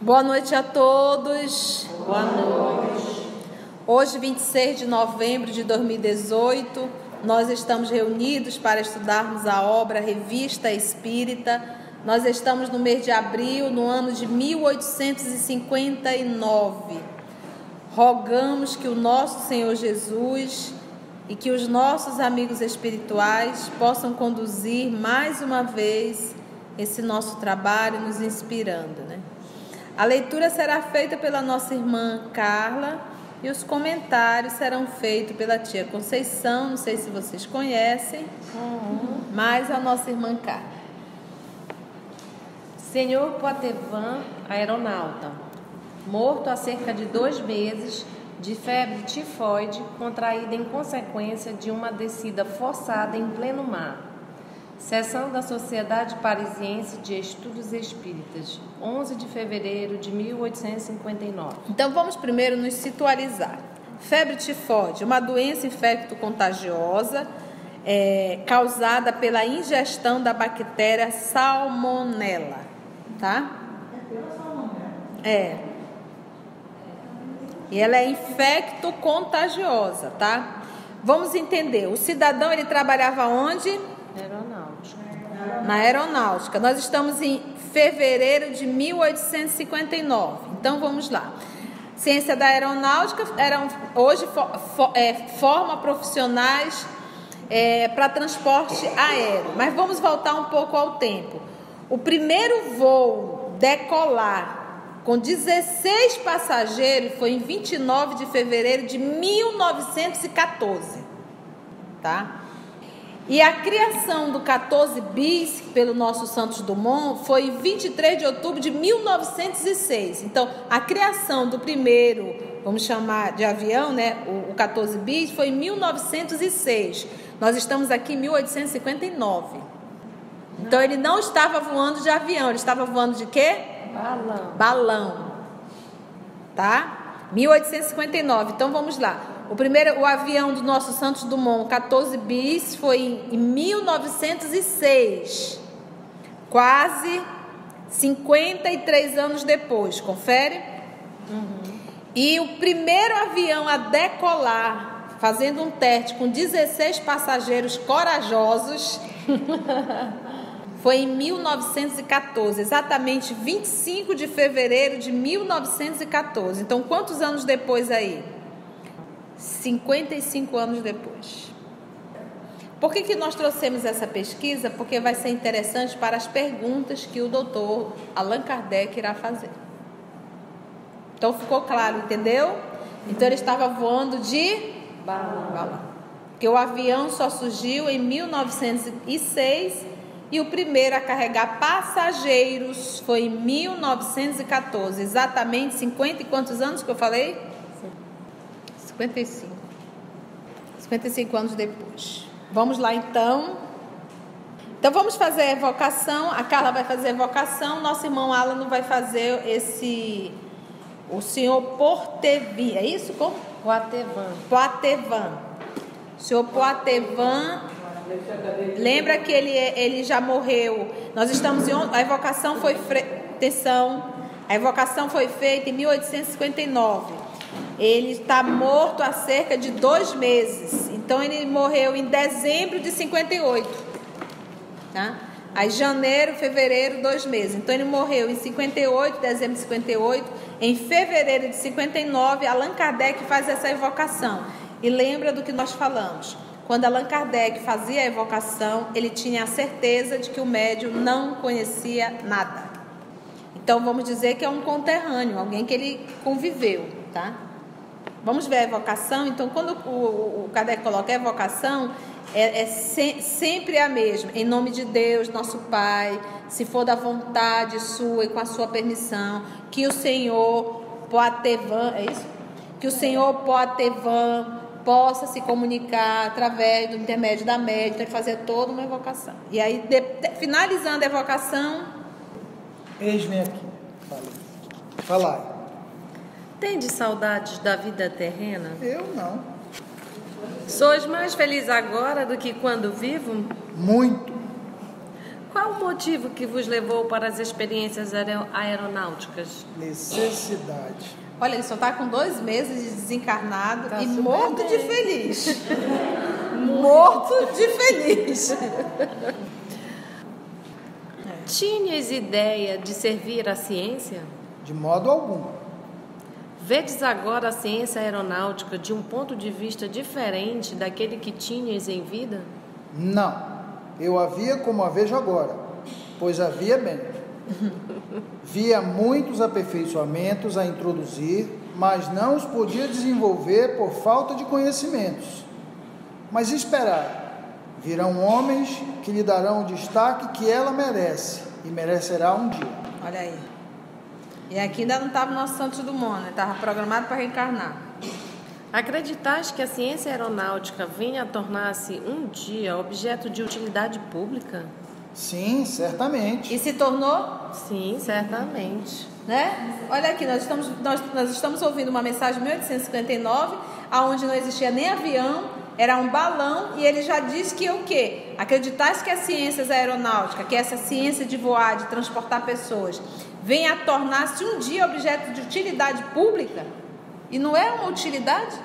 Boa noite a todos. Boa noite. Hoje, 26 de novembro de 2018, nós estamos reunidos para estudarmos a obra Revista Espírita. Nós estamos no mês de abril, no ano de 1859. Rogamos que o nosso Senhor Jesus e que os nossos amigos espirituais possam conduzir mais uma vez esse nosso trabalho, nos inspirando, né? A leitura será feita pela nossa irmã Carla e os comentários serão feitos pela tia Conceição, não sei se vocês conhecem, mas a nossa irmã Carla. Senhor Poitevin, aeronauta, morto há cerca de 2 meses de febre tifoide, contraída em consequência de uma descida forçada em pleno mar. Seção da Sociedade Parisiense de Estudos Espíritas, 11 de fevereiro de 1859. Então vamos primeiro nos situalizar. Febre tifoide, uma doença infecto-contagiosa causada pela ingestão da bactéria Salmonella, tá? E ela é infecto-contagiosa, tá? Vamos entender. O cidadão, ele trabalhava onde? Na aeronáutica. Nós estamos em fevereiro de 1859. Então vamos lá. Ciência da aeronáutica hoje forma profissionais para transporte aéreo. Mas vamos voltar um pouco ao tempo. O primeiro voo decolar com 16 passageiros foi em 29 de fevereiro de 1914, tá? E a criação do 14 bis pelo nosso Santos Dumont foi em 23 de outubro de 1906. Então, a criação do primeiro, vamos chamar de avião, né, o 14 bis, foi em 1906. Nós estamos aqui em 1859. Então, ele não estava voando de avião, ele estava voando de quê? Balão. Tá? 1859. Então, vamos lá. O avião do nosso Santos Dumont, 14 bis, foi em 1906, quase 53 anos depois, confere? E o primeiro avião a decolar, fazendo um teste com 16 passageiros corajosos, foi em 1914, exatamente 25 de fevereiro de 1914. Então, quantos anos depois aí? 55 anos depois. Por que nós trouxemos essa pesquisa? Porque vai ser interessante para as perguntas que o doutor Allan Kardec irá fazer. Então ficou claro, entendeu? Então ele estava voando de balão. Porque o avião só surgiu em 1906 e o primeiro a carregar passageiros foi em 1914. Exatamente 50 e quantos anos que eu falei? 55 anos depois. Vamos lá então. Então vamos fazer a evocação. A Carla vai fazer a evocação. Nosso irmão Alan vai fazer o senhor Poitevin. É isso? Como? Poitevin. O senhor Poitevin. Lembra que ele já morreu. Nós estamos a evocação foi atenção. A evocação foi feita em 1859. Ele está morto há cerca de 2 meses. Então ele morreu em dezembro de 58, tá? Aí janeiro, fevereiro, 2 meses. Então ele morreu em 58, dezembro de 58. Em fevereiro de 59, Allan Kardec faz essa evocação. E lembra do que nós falamos. Quando Allan Kardec fazia a evocação, ele tinha a certeza de que o médium não conhecia nada. Então vamos dizer que é um conterrâneo, alguém que ele conviveu, tá? Vamos ver a evocação. Então, quando o Kardec coloca a evocação, sempre a mesma. Em nome de Deus, nosso Pai, se for da vontade sua e com a sua permissão, que o Senhor Poatevã, é isso? Que o Senhor Poatevã possa se comunicar através do intermédio da médium, tem que fazer toda uma evocação. E aí, finalizando a evocação, eis-me aqui. Falai. Tende saudades da vida terrena? Eu não. Sois mais feliz agora do que quando vivo? Muito. Qual o motivo que vos levou para as experiências aeronáuticas? Necessidade. Olha, ele só está com 2 meses de desencarnado e super morto bem. de feliz. Morto de feliz. Tinhas ideia de servir à ciência? De modo algum. Vedes agora a ciência aeronáutica de um ponto de vista diferente daquele que tinhas em vida? Não. Eu a via como a vejo agora, pois a via bem. Via muitos aperfeiçoamentos a introduzir, mas não os podia desenvolver por falta de conhecimentos. Mas esperar, virão homens que lhe darão o destaque que ela merece, e merecerá um dia. Olha aí. E aqui ainda não estava o nosso Santos Dumont, né? Estava programado para reencarnar. Acreditais que a ciência aeronáutica venha a tornar-se um dia objeto de utilidade pública? Sim, certamente. E se tornou? Sim, certamente. Né? Olha aqui, nós estamos ouvindo uma mensagem de 1859, onde não existia nem avião, era um balão, e ele já disse que o quê? Acreditais que as ciências aeronáuticas, que essa ciência de voar, de transportar pessoas, venha a tornar-se um dia objeto de utilidade pública? E não é uma utilidade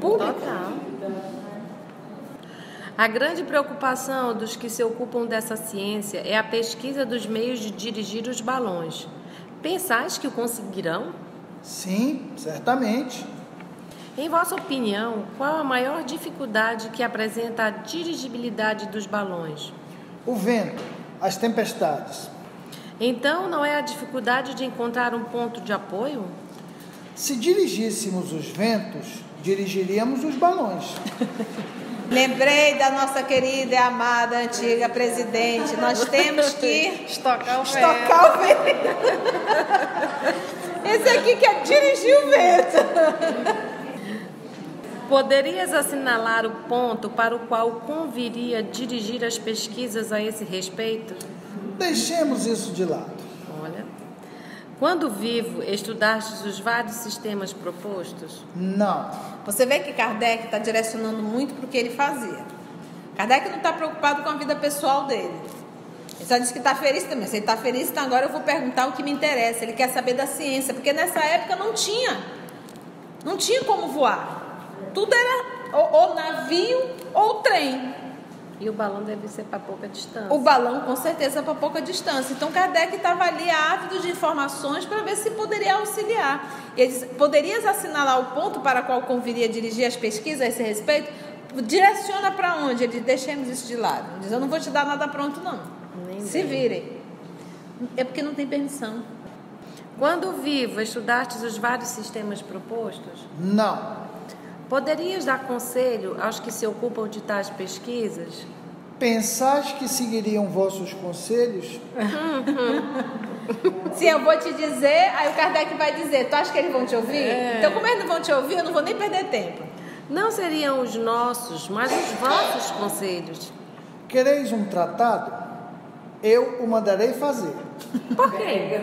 pública? Total. A grande preocupação dos que se ocupam dessa ciência é a pesquisa dos meios de dirigir os balões. Pensais que o conseguirão? Sim, certamente. Em vossa opinião, qual a maior dificuldade que apresenta a dirigibilidade dos balões? O vento, as tempestades. Então, não é a dificuldade de encontrar um ponto de apoio? Se dirigíssemos os ventos, dirigiríamos os balões. Lembrei da nossa querida e amada antiga presidente. Nós temos que estocar o vento. Esse aqui quer dirigir o vento. Poderias assinalar o ponto para o qual conviria dirigir as pesquisas a esse respeito? Deixemos isso de lado. Olha, quando vivo, estudastes os vários sistemas propostos? Não. Você vê que Kardec está direcionando muito para o que ele fazia. Kardec não está preocupado com a vida pessoal dele. Ele só disse que está feliz também. Se ele está feliz, então agora eu vou perguntar o que me interessa. Ele quer saber da ciência, porque nessa época não tinha como voar. Tudo era ou navio ou trem. E o balão deve ser para pouca distância. O balão, com certeza, para pouca distância. Então, Kardec estava ali ávido de informações para ver se poderia auxiliar. Ele disse, poderias assinalar o ponto para qual conviria dirigir as pesquisas a esse respeito? Direciona para onde? Ele diz, deixemos isso de lado. Ele diz, eu não vou te dar nada pronto, não. Se virem. É porque não tem permissão. Quando vivo, estudastes os vários sistemas propostos? Não. Poderias dar conselho aos que se ocupam de tais pesquisas? Pensais que seguiriam vossos conselhos? Se eu vou te dizer, aí o Kardec vai dizer, tu acha que eles vão te ouvir? Então, como eles não vão te ouvir, eu não vou nem perder tempo. Não seriam os nossos, mas os vossos conselhos. Quereis um tratado? Eu o mandarei fazer. Por quê?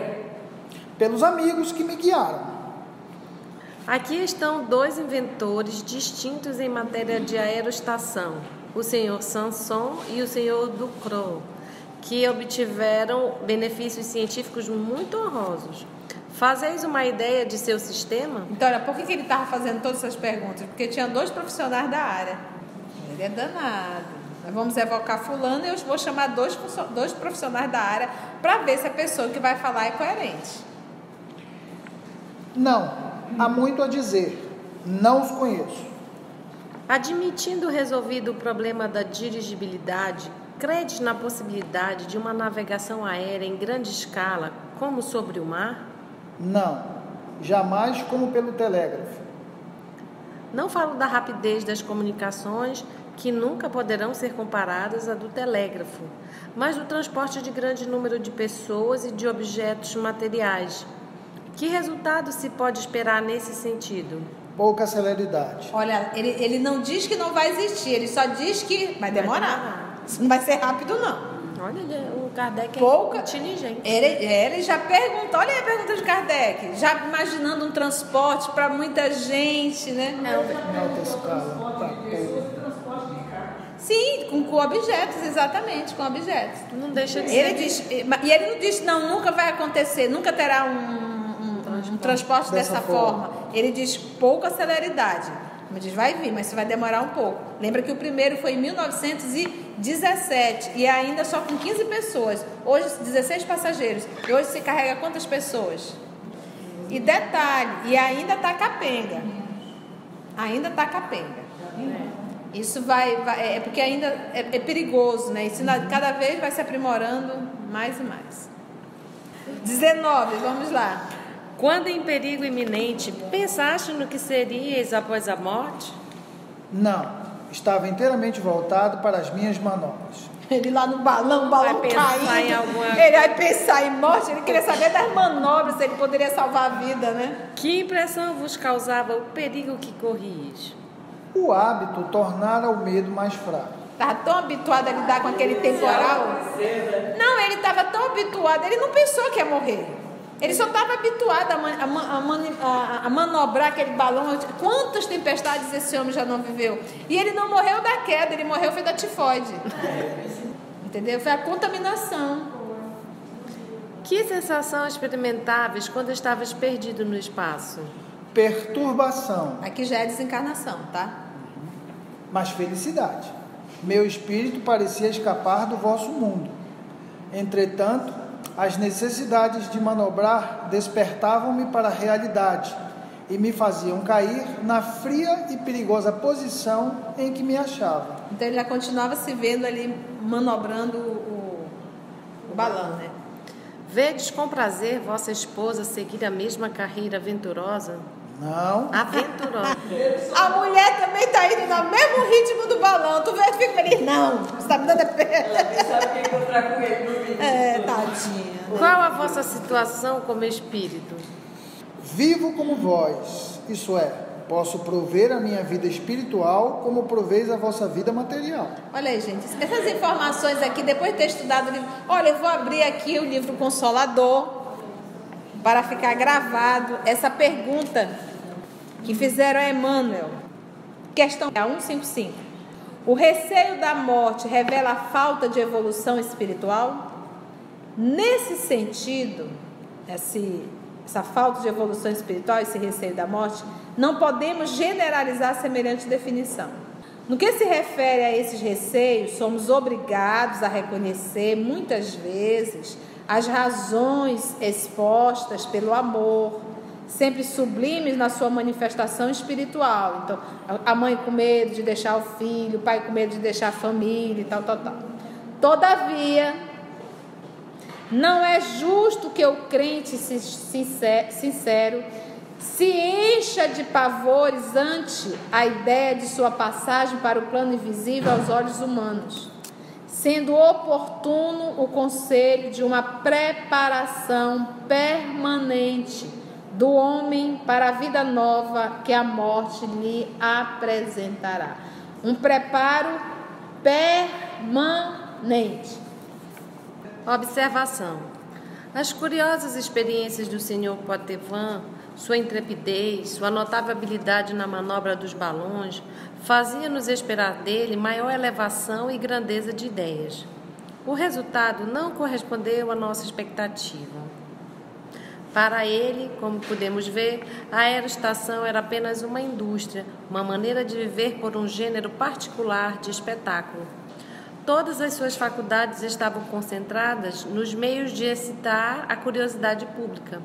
Pelos amigos que me guiaram. Aqui estão 2 inventores distintos em matéria de aeroestação, o senhor Sanson e o senhor Ducrot, que obtiveram benefícios científicos muito honrosos. Fazeis uma ideia de seu sistema? Então, olha, por que ele estava fazendo todas essas perguntas? Porque tinha 2 profissionais da área. Ele é danado. Nós vamos evocar fulano e eu vou chamar 2 profissionais da área para ver se a pessoa que vai falar é coerente. Não. Há muito a dizer. Não os conheço. Admitindo resolvido o problema da dirigibilidade, credes na possibilidade de uma navegação aérea em grande escala, como sobre o mar? Não. Jamais como pelo telégrafo. Não falo da rapidez das comunicações, que nunca poderão ser comparados à do telégrafo, mas do transporte de grande número de pessoas e de objetos materiais. Que resultado se pode esperar nesse sentido? Pouca celeridade. Olha, ele não diz que não vai existir, ele só diz que vai demorar. Isso não vai ser rápido, não. Olha, o Kardec Pouca, é inteligente. Ele já pergunta, olha aí a pergunta de Kardec, já imaginando um transporte para muita gente, né? Em alta escala. Sim, com objetos, exatamente, com objetos. Não deixa de Ele ser. e ele não diz, não, nunca vai acontecer, nunca terá um transporte dessa forma. Ele diz pouca celeridade. Ele diz, vai vir, mas isso vai demorar um pouco. Lembra que o primeiro foi em 1917 e ainda só com 15 pessoas. Hoje, 16 passageiros. E hoje se carrega quantas pessoas? E detalhe, e ainda está capenga. Ainda está capenga. Isso é porque ainda é perigoso, né? Isso cada vez vai se aprimorando mais e mais. 19, vamos lá. Quando em perigo iminente, pensaste no que serias após a morte? Não, estava inteiramente voltado para as minhas manobras. Ele lá no balão, o balão caindo. Ele vai pensar em morte, ele queria saber das manobras, se ele poderia salvar a vida, né? Que impressão vos causava o perigo que corrias? O hábito tornara o medo mais fraco. Estava tão habituado a lidar com aquele temporal. Não, ele estava tão habituado, ele não pensou que ia morrer. Ele só estava habituado a manobrar aquele balão. Quantas tempestades esse homem já não viveu? E ele não morreu da queda, ele morreu foi da tifoide. Entendeu? Foi a contaminação. Que sensação experimentáveis quando estavas perdido no espaço? Perturbação. Aqui já é desencarnação, tá? Mas felicidade. Meu espírito parecia escapar do vosso mundo. Entretanto, as necessidades de manobrar despertavam-me para a realidade e me faziam cair na fria e perigosa posição em que me achava. Então ele já continuava se vendo ali manobrando o balão, né? Vedes com prazer vossa esposa seguir a mesma carreira aventurosa? Não. Aventurosa. A mulher também está indo no mesmo ritmo do balão. Tu vê, tu fica feliz. Não, você está me dando a pena. Sabe quem encontrar com ele no vídeo. Tadinha. Qual a vossa situação como espírito? Vivo como vós, isso é, posso prover a minha vida espiritual como proveis a vossa vida material. Olha aí, gente, essas informações aqui, depois de ter estudado o livro, olha, eu vou abrir aqui o livro Consolador para ficar gravado essa pergunta que fizeram a Emmanuel. Questão 155. O receio da morte revela a falta de evolução espiritual? Nesse sentido, essa falta de evolução espiritual, esse receio da morte, não podemos generalizar semelhante definição. No que se refere a esses receios, somos obrigados a reconhecer, muitas vezes, as razões expostas pelo amor, sempre sublimes na sua manifestação espiritual. Então, a mãe com medo de deixar o filho, o pai com medo de deixar a família e tal. Todavia, não é justo que o crente sincero se encha de pavores ante a ideia de sua passagem para o plano invisível aos olhos humanos, sendo oportuno o conselho de uma preparação permanente do homem para a vida nova que a morte lhe apresentará. Um preparo permanente. Observação. As curiosas experiências do Sr. Poitevin, sua intrepidez, sua notável habilidade na manobra dos balões, faziam-nos esperar dele maior elevação e grandeza de ideias. O resultado não correspondeu à nossa expectativa. Para ele, como podemos ver, a aeroestação era apenas uma indústria, uma maneira de viver por um gênero particular de espetáculo. Todas as suas faculdades estavam concentradas nos meios de excitar a curiosidade pública.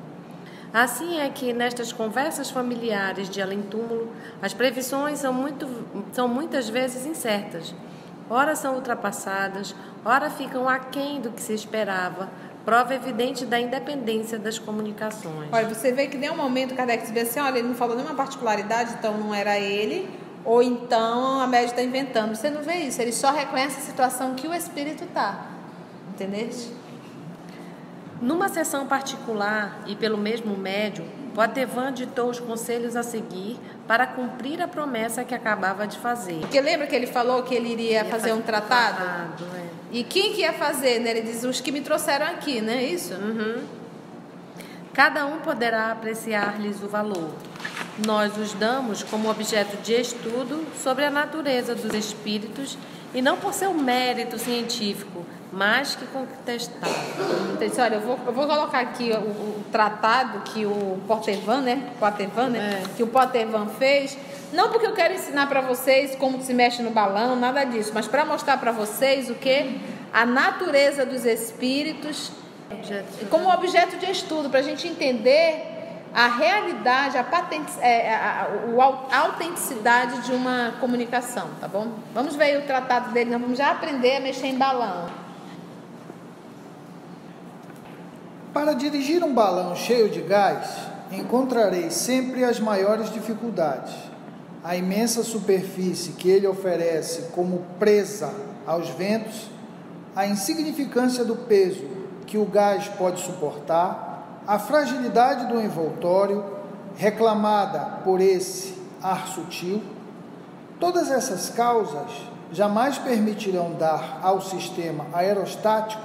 Assim é que, nestas conversas familiares de além-túmulo, as previsões são muitas vezes incertas. Ora são ultrapassadas, ora ficam aquém do que se esperava, prova evidente da independência das comunicações. Olha, você vê que em nenhum momento Kardec disse assim, olha, ele não falou nenhuma particularidade, então não era ele, ou então a médium está inventando. Você não vê isso, ele só reconhece a situação que o espírito está. Entendeste? Numa sessão particular e pelo mesmo médium, Poitevin ditou os conselhos a seguir para cumprir a promessa que acabava de fazer. Porque lembra que ele falou que ele iria fazer um tratado? E quem que ia fazer, né? Ele diz, os que me trouxeram aqui, não é isso? Cada um poderá apreciar-lhes o valor. Nós os damos como objeto de estudo sobre a natureza dos espíritos e não por seu mérito científico, mais que contestável. Então, disse, olha, eu vou colocar aqui o tratado que o Poitevin, né? Que o Poitevin fez, não porque eu quero ensinar para vocês como se mexe no balão, nada disso, mas para mostrar para vocês o que? A natureza dos espíritos como objeto de estudo, para a gente entender a realidade, a autenticidade de uma comunicação, tá bom? Vamos ver o tratado dele, nós vamos já aprender a mexer em balão. Para dirigir um balão cheio de gás, encontrarei sempre as maiores dificuldades. A imensa superfície que ele oferece como presa aos ventos, a insignificância do peso que o gás pode suportar, a fragilidade do envoltório, reclamada por esse ar sutil, todas essas causas jamais permitirão dar ao sistema aerostático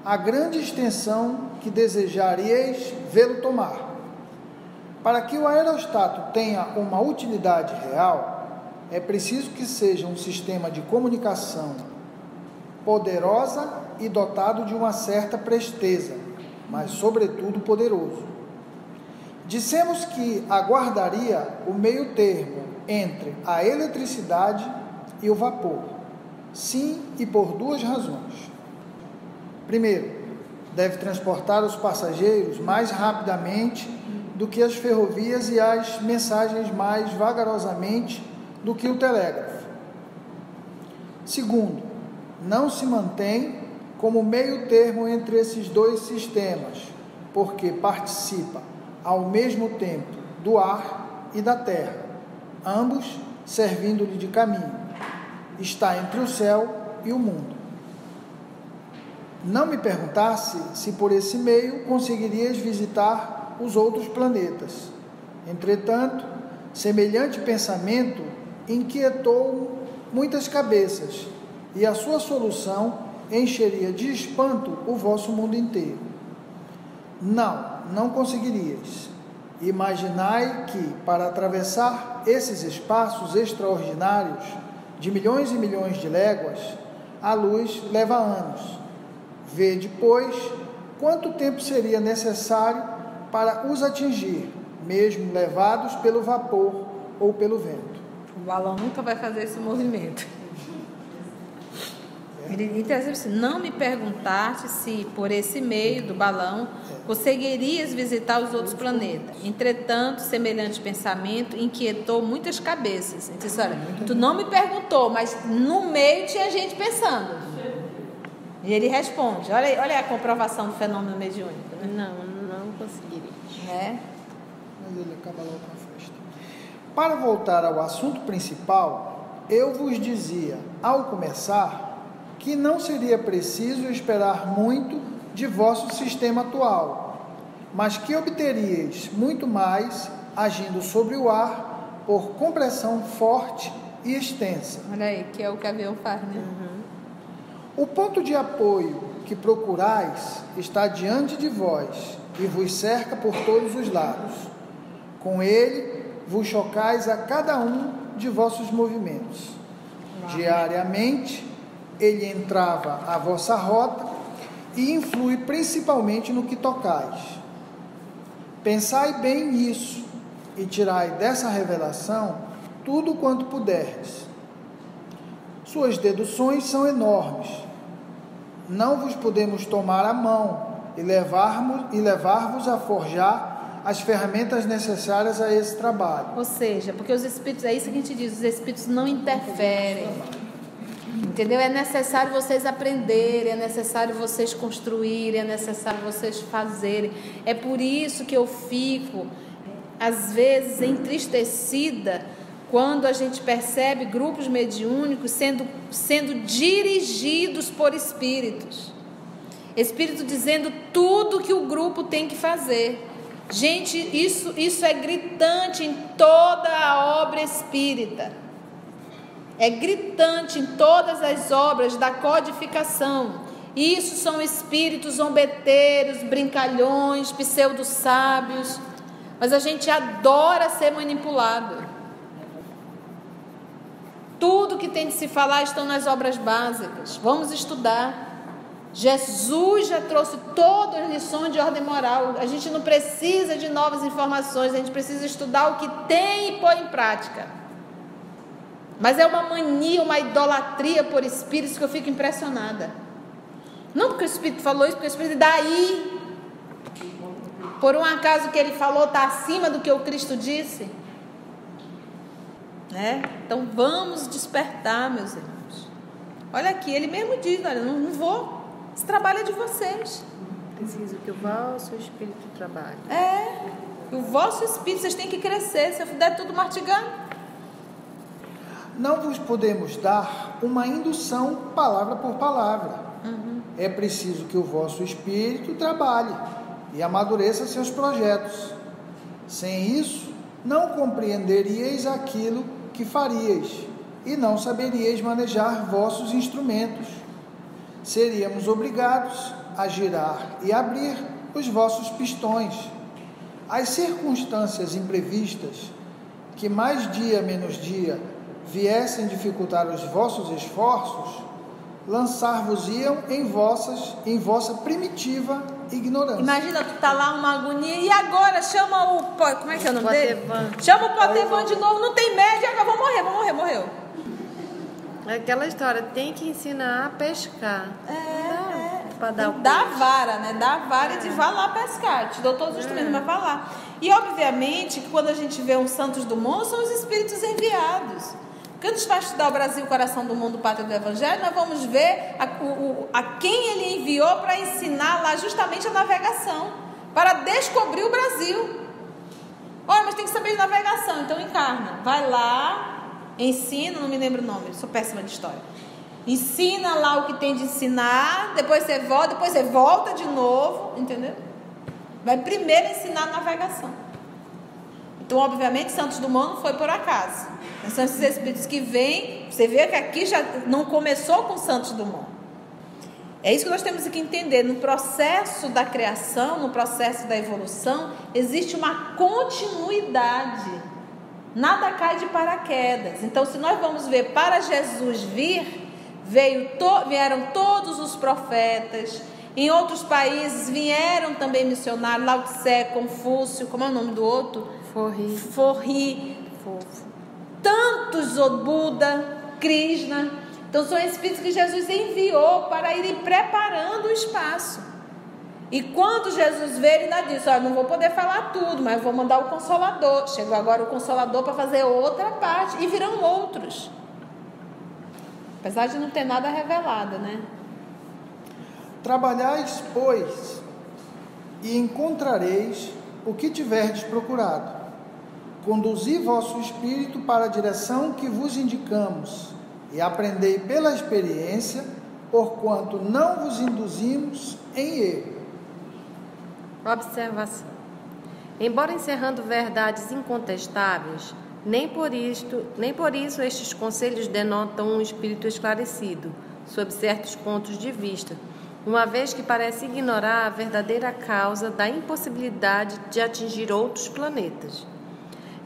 a grande extensão que desejaríeis vê-lo tomar. Para que o aerostato tenha uma utilidade real, é preciso que seja um sistema de comunicação poderosa e dotado de uma certa presteza, mas sobretudo poderoso. Dissemos que aguardaria o meio termo entre a eletricidade e o vapor. Sim, e por duas razões. Primeiro, deve transportar os passageiros mais rapidamente do que as ferrovias e as mensagens mais vagarosamente do que o telégrafo. Segundo, não se mantém como meio termo entre esses dois sistemas, porque participa ao mesmo tempo do ar e da terra, ambos servindo-lhe de caminho. Está entre o céu e o mundo. Não me perguntasse se por esse meio conseguirias visitar os outros planetas. Entretanto, semelhante pensamento inquietou muitas cabeças, e a sua solução encheria de espanto o vosso mundo inteiro. Não conseguirias. Imaginai que, para atravessar esses espaços extraordinários de milhões e milhões de léguas, a luz leva anos. Vede, pois, quanto tempo seria necessário para os atingir, mesmo levados pelo vapor ou pelo vento. O balão nunca vai fazer esse movimento. Ele diz assim, não me perguntaste se por esse meio do balão conseguirias visitar os outros planetas. Entretanto, semelhante pensamento inquietou muitas cabeças. Ele disse, olha, tu não me perguntou, mas no meio tinha gente pensando. E ele responde, olha a comprovação do fenômeno mediúnico. Né? Não conseguiria. Mas ele acaba logo com a festa. Para voltar ao assunto principal, eu vos dizia, ao começar, que não seria preciso esperar muito de vosso sistema atual, mas que obteríeis muito mais agindo sobre o ar por compressão forte e extensa. Olha aí, que é o que o avião faz, né? O ponto de apoio que procurais está diante de vós e vos cerca por todos os lados. Com ele vos chocais a cada um de vossos movimentos. Diariamente ele entrava à vossa rota e influi principalmente no que tocais. Pensai bem nisso e tirai dessa revelação tudo quanto puderdes. Suas deduções são enormes. Não vos podemos tomar a mão e levar-vos a forjar as ferramentas necessárias a esse trabalho. Ou seja, porque os espíritos, é isso que a gente diz, os espíritos não interferem. Entendeu? É necessário vocês aprenderem, é necessário vocês construírem, é necessário vocês fazerem. É por isso que eu fico, às vezes, entristecida quando a gente percebe grupos mediúnicos sendo dirigidos por espíritos. Espírito dizendo tudo que o grupo tem que fazer. Gente, isso é gritante em toda a obra espírita. É gritante em todas as obras da codificação. Isso são espíritos zombeteiros, brincalhões, pseudo-sábios. Mas a gente adora ser manipulado. Tudo que tem de se falar estão nas obras básicas. Vamos estudar. Jesus já trouxe todas as lições de ordem moral. A gente não precisa de novas informações. A gente precisa estudar o que tem e pôr em prática. Mas é uma mania, uma idolatria por espíritos que eu fico impressionada. Não porque o Espírito falou isso, porque o Espírito daí, por um acaso que ele falou está acima do que o Cristo disse, né? Então vamos despertar, meus irmãos. Olha aqui, ele mesmo diz, olha, não vou, esse trabalho é de vocês. Preciso que o vosso Espírito trabalhe. O vosso Espírito, vocês têm que crescer, se eu der tudo mastigando. Não vos podemos dar uma indução palavra por palavra. É preciso que o vosso espírito trabalhe e amadureça seus projetos. Sem isso, não compreenderíeis aquilo que faríeis e não saberíeis manejar vossos instrumentos. Seríamos obrigados a girar e abrir os vossos pistões. As circunstâncias imprevistas, que mais dia menos dia viessem dificultar os vossos esforços, lançar-vos-iam em vossa primitiva ignorância. Imagina, tu tá lá uma agonia, e agora chama o... Como é que é o nome dele? Chama o Potevan de novo, não tem média, agora morreu. É aquela história, tem que ensinar a pescar. Dá vara, né? Dá a vara e diz, vá lá pescar. Te dou todos os instrumentos, mas vá lá. E obviamente que quando a gente vê um Santos Dumont, são os espíritos enviados. Quando a gente vai estudar o Brasil, coração do mundo, pátria do Evangelho, nós vamos ver a quem ele enviou para ensinar lá justamente a navegação, para descobrir o Brasil. Olha, mas tem que saber de navegação, então encarna. Vai lá, ensina, não me lembro o nome, sou péssima de história. Ensina lá o que tem de ensinar, depois você volta de novo, entendeu? Vai primeiro ensinar a navegação. Então, obviamente, Santos Dumont não foi por acaso. São esses espíritos que vêm. Você vê que aqui já não começou com Santos Dumont. É isso que nós temos que entender. No processo da criação, no processo da evolução, existe uma continuidade. Nada cai de paraquedas. Então, se nós vamos ver, para Jesus vir, vieram todos os profetas. Em outros países vieram também missionários, Lao Tse, Confúcio, como é o nome do outro? Forri. Tantos, Buda, Krishna. Então são espíritos que Jesus enviou para irem preparando o espaço. E quando Jesus veio, ele ainda disse, não vou poder falar tudo, mas vou mandar o Consolador. Chegou agora o Consolador para fazer outra parte, e virão outros. Apesar de não ter nada revelado, né? Trabalhais, pois, e encontrareis o que tiverdes procurado. Conduzi vosso espírito para a direção que vos indicamos, e aprendei pela experiência, porquanto não vos induzimos em erro. Observação. Embora encerrando verdades incontestáveis, nem por isso estes conselhos denotam um espírito esclarecido, sob certos pontos de vista, uma vez que parece ignorar a verdadeira causa da impossibilidade de atingir outros planetas.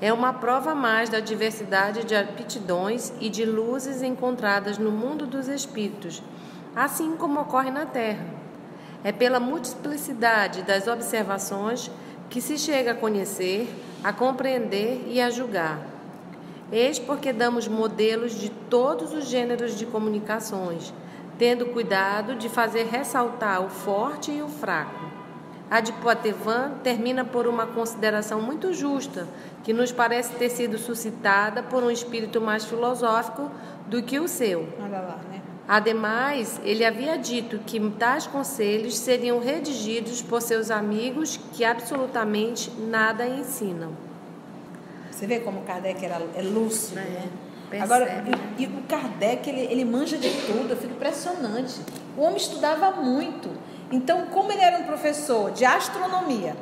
É uma prova a mais da diversidade de aptidões e de luzes encontradas no mundo dos espíritos, assim como ocorre na Terra. É pela multiplicidade das observações que se chega a conhecer, a compreender e a julgar. Eis porque damos modelos de todos os gêneros de comunicações, tendo cuidado de fazer ressaltar o forte e o fraco. A de Potevan termina por uma consideração muito justa, que nos parece ter sido suscitada por um espírito mais filosófico do que o seu. Olha lá, né? Ademais, ele havia dito que tais conselhos seriam redigidos por seus amigos que absolutamente nada ensinam. Você vê como o Kardec é lúcido, né? Percebe, Agora, né? e o Kardec, ele manja de tudo, eu fico impressionante. O homem estudava muito. Então, como ele era um professor de astronomia,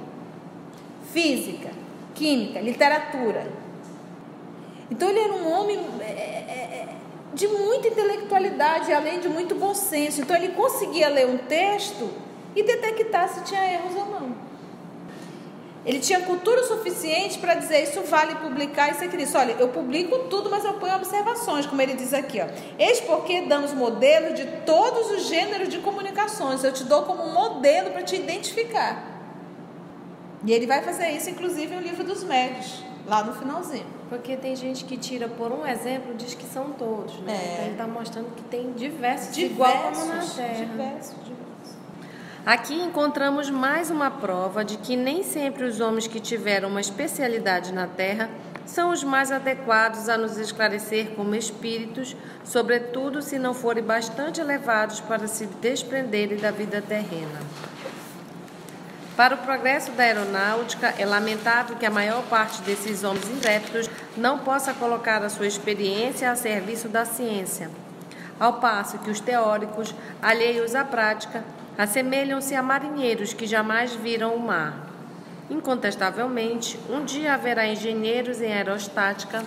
física, química, literatura, então ele era um homem de muita intelectualidade, além de muito bom senso. Então ele conseguia ler um texto e detectar se tinha erros ou não. Ele tinha cultura suficiente para dizer: isso vale publicar, isso aqui, isso. Olha, eu publico tudo, mas eu ponho observações, como ele diz aqui, ó. Eis porque damos modelo de todos os gêneros de comunicações. Eu te dou como modelo para te identificar. E ele vai fazer isso, inclusive, no livro dos médios, lá no finalzinho. Porque tem gente que tira por um exemplo, diz que são todos, né? Então ele está mostrando que tem diversos, igual como na Terra. Diversos. Aqui encontramos mais uma prova de que nem sempre os homens que tiveram uma especialidade na Terra são os mais adequados a nos esclarecer como espíritos, sobretudo se não forem bastante elevados para se desprenderem da vida terrena. Para o progresso da aeronáutica, é lamentável que a maior parte desses homens intrépidos não possa colocar a sua experiência a serviço da ciência, ao passo que os teóricos, alheios à prática, assemelham-se a marinheiros que jamais viram o mar. Incontestavelmente, um dia haverá engenheiros em aerostática,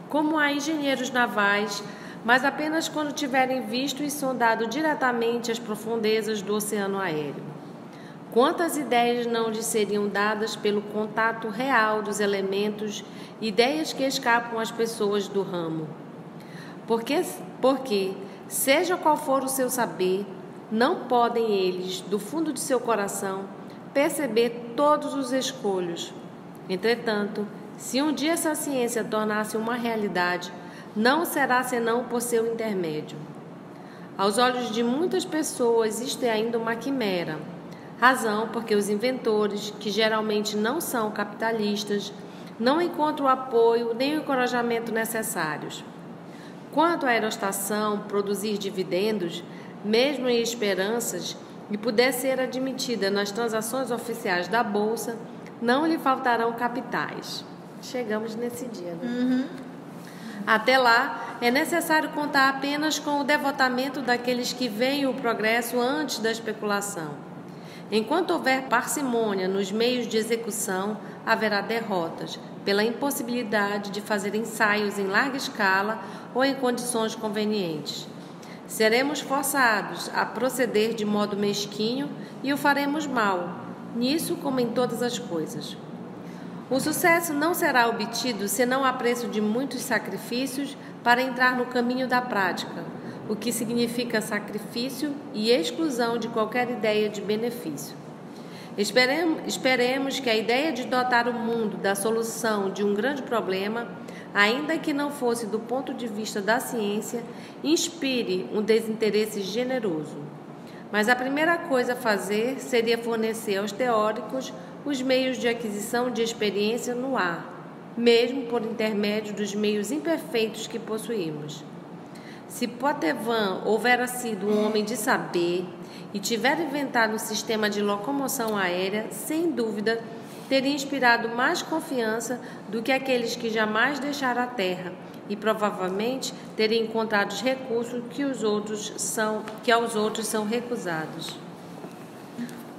como há engenheiros navais, mas apenas quando tiverem visto e sondado diretamente as profundezas do oceano aéreo. Quantas ideias não lhes seriam dadas pelo contato real dos elementos, ideias que escapam às pessoas do ramo? Porque, seja qual for o seu saber, não podem eles, do fundo de seu coração, perceber todos os escolhos. Entretanto, se um dia essa ciência tornar-se uma realidade, não será senão por seu intermédio. Aos olhos de muitas pessoas, isto é ainda uma quimera. Razão porque os inventores, que geralmente não são capitalistas, não encontram o apoio nem o encorajamento necessários. Quanto à aerostação produzir dividendos, mesmo em esperanças, e puder ser admitida nas transações oficiais da Bolsa, não lhe faltarão capitais. Chegamos nesse dia, né? Até lá, é necessário contar apenas com o devotamento daqueles que veem o progresso antes da especulação. Enquanto houver parcimônia nos meios de execução, haverá derrotas, pela impossibilidade de fazer ensaios em larga escala ou em condições convenientes. Seremos forçados a proceder de modo mesquinho e o faremos mal, nisso como em todas as coisas. O sucesso não será obtido senão a preço de muitos sacrifícios para entrar no caminho da prática, o que significa sacrifício e exclusão de qualquer ideia de benefício. Esperemos que a ideia de dotar o mundo da solução de um grande problema, ainda que não fosse do ponto de vista da ciência, inspire um desinteresse generoso. Mas a primeira coisa a fazer seria fornecer aos teóricos os meios de aquisição de experiência no ar, mesmo por intermédio dos meios imperfeitos que possuímos. Se Poitevin houvera sido um homem de saber e tiver inventado um sistema de locomoção aérea, sem dúvida, teria inspirado mais confiança do que aqueles que jamais deixaram a terra e provavelmente teria encontrado os recursos que aos outros são recusados.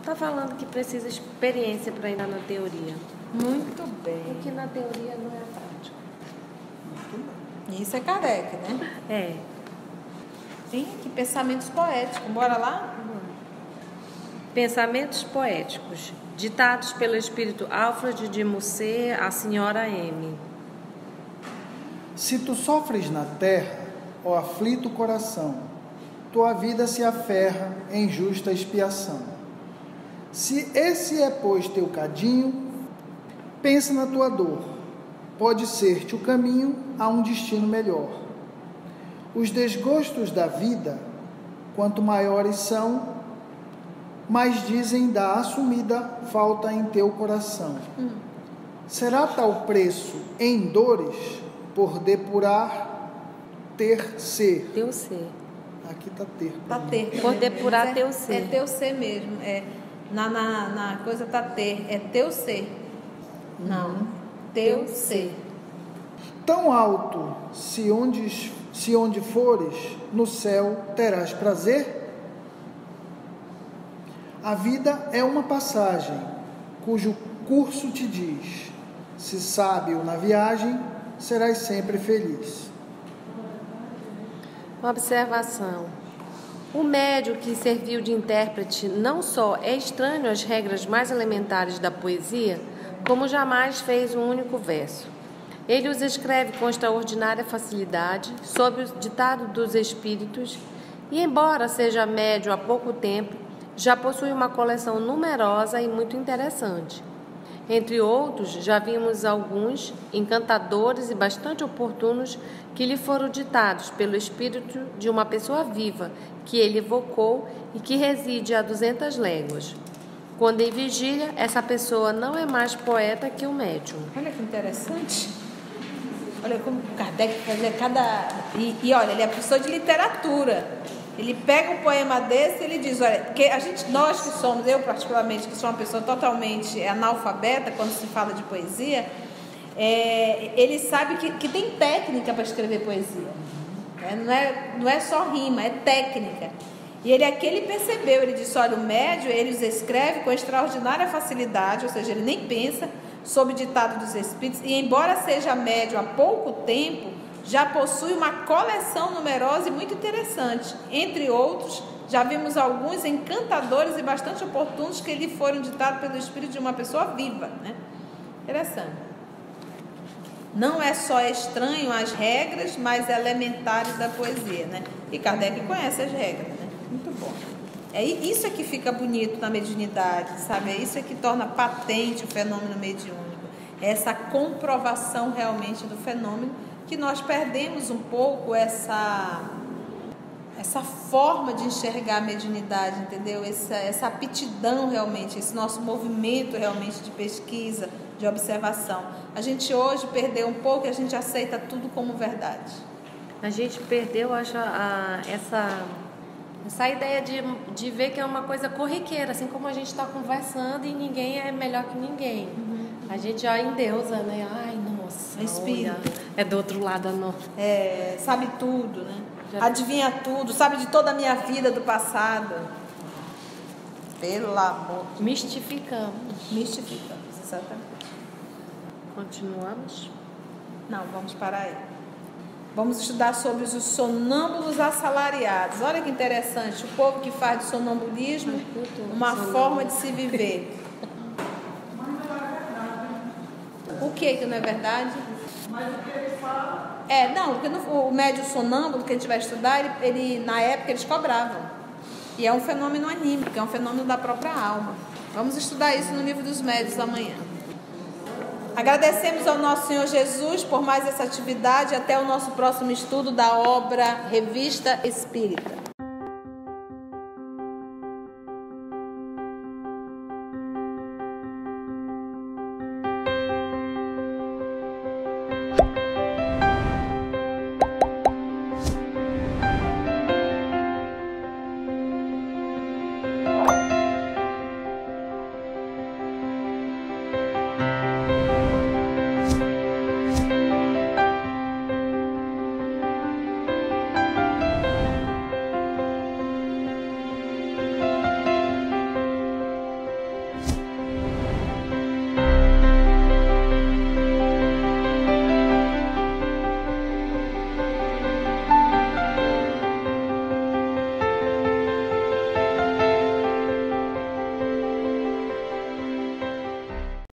Está falando que precisa experiência para entrar na teoria. Muito bem. Porque na teoria não é a prática. Isso é Kardec, né? É. Tem aqui pensamentos poéticos. Bora lá? Pensamentos poéticos, ditados pelo espírito Alfred de Musset à senhora M. Se tu sofres na terra, ó aflito coração, tua vida se aferra em justa expiação. Se esse é, pois, teu cadinho, pensa na tua dor, pode ser-te o caminho a um destino melhor. Os desgostos da vida, quanto maiores são, mais dizem da assumida falta em teu coração. Será tal preço em dores por depurar ter ser? Teu ser. Aqui está ter. Tá ter. Por depurar teu ser. É teu ser mesmo. É, na coisa tá ter. É teu ser. Não. Teu ser. tão alto, se onde fores, no céu terás prazer? A vida é uma passagem, cujo curso te diz: se sábio na viagem, serás sempre feliz. Observação. O médium que serviu de intérprete não só é estranho às regras mais elementares da poesia, como jamais fez um único verso. Ele os escreve com extraordinária facilidade, sob o ditado dos espíritos, e embora seja médium há pouco tempo, já possui uma coleção numerosa e muito interessante. Entre outros, já vimos alguns encantadores e bastante oportunos que lhe foram ditados pelo espírito de uma pessoa viva que ele evocou e que reside a 200 léguas. Quando em vigília, essa pessoa não é mais poeta que o médium. Olha que interessante. Olha como Kardec fazia cada... E olha, ele é professor de literatura. Ele pega um poema desse e ele diz, olha, que nós que somos, eu particularmente, que sou uma pessoa totalmente analfabeta quando se fala de poesia, ele sabe que tem técnica para escrever poesia. Não é só rima, é técnica. E ele percebeu, ele disse, olha, o médium, ele os escreve com extraordinária facilidade, ou seja, ele nem pensa sob ditado dos espíritos, e embora seja médium há pouco tempo, já possui uma coleção numerosa e muito interessante. Entre outros, já vimos alguns encantadores e bastante oportunos que lhe foram ditados pelo espírito de uma pessoa viva, né? Interessante. Não é só estranho às regras, mas elementares da poesia, né? E Kardec conhece as regras, né? Muito bom. Isso é que fica bonito na mediunidade, sabe? É isso que torna patente o fenômeno mediúnico. É essa comprovação realmente do fenômeno, que nós perdemos um pouco essa forma de enxergar a mediunidade, entendeu? Essa aptidão realmente, esse nosso movimento realmente de pesquisa, de observação. A gente hoje perdeu um pouco e a gente aceita tudo como verdade. A gente perdeu, acho, essa ideia de ver que é uma coisa corriqueira, assim como a gente está conversando e ninguém é melhor que ninguém. Uhum. A gente já endeusa, né? Ai, nossa, espírito. Olha, é do outro lado, não. Sabe tudo, né? Adivinha tudo, sabe de toda a minha vida do passado. Pelo amor. Mistificamos, exatamente. Continuamos? Não, vamos parar aí. Vamos estudar sobre os sonâmbulos assalariados. Olha que interessante, o povo que faz do sonambulismo uma forma de se viver. O que não é verdade? Mas o que ele fala? Porque o médium sonâmbulo que a gente vai estudar, na época eles cobravam. E é um fenômeno anímico, é um fenômeno da própria alma. Vamos estudar isso no livro dos médiuns amanhã. Agradecemos ao nosso Senhor Jesus por mais essa atividade. Até o nosso próximo estudo da obra Revista Espírita.